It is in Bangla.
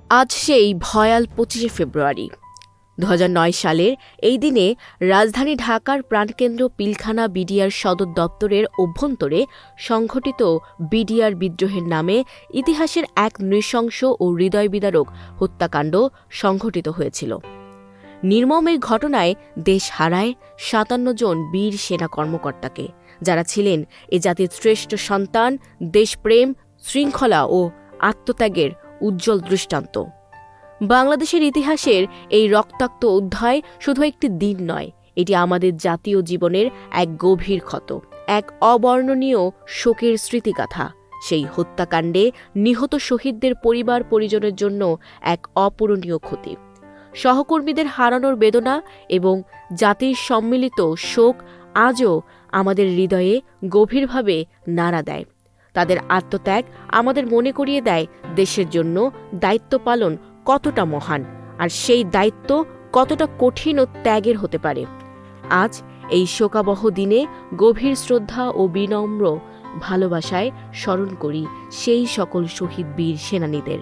আজ সেই ভয়াল ২৫শে ফেব্রুয়ারি ২০০৯ সালের এই দিনে রাজধানী ঢাকার প্রাণকেন্দ্র পিলখানা বিডিআর সদর দপ্তরের অভ্যন্তরে সংঘটিত বিডিআর বিদ্রোহের নামে ইতিহাসের এক নৃশংস ও হৃদয়বিদারক হত্যাকাণ্ড সংঘটিত হয়েছিল। নির্মম এই ঘটনায় দেশ হারায় ৫৭ জন বীর সেনা কর্মকর্তাকে, যারা ছিলেন এ জাতির শ্রেষ্ঠ সন্তান, দেশপ্রেম, শৃঙ্খলা ও আত্মত্যাগের উজ্জ্বল দৃষ্টান্ত। বাংলাদেশের ইতিহাসের এই রক্তাক্ত অধ্যায় শুধু একটি দিন নয়, এটি আমাদের জাতীয় জীবনের এক গভীর ক্ষত, এক অবর্ণনীয় শোকের স্মৃতিগাথা। সেই হত্যাকাণ্ডে নিহত শহীদদের পরিবার পরিজনের জন্য এক অপূরণীয় ক্ষতি। সহকর্মীদের হারানোর বেদনা এবং জাতির সম্মিলিত শোক আজও আমাদের হৃদয়ে গভীরভাবে নাড়া দেয়। তাদের আত্মত্যাগ আমাদের মনে করিয়ে দেয় দেশের জন্য দায়িত্ব পালন কতটা মহান, আর সেই দায়িত্ব কতটা কঠিন ও ত্যাগের হতে পারে। আজ এই শোকাবহ দিনে গভীর শ্রদ্ধা ও বিনম্র ভালোবাসায় স্মরণ করি সেই সকল শহীদ বীর সেনানীদের।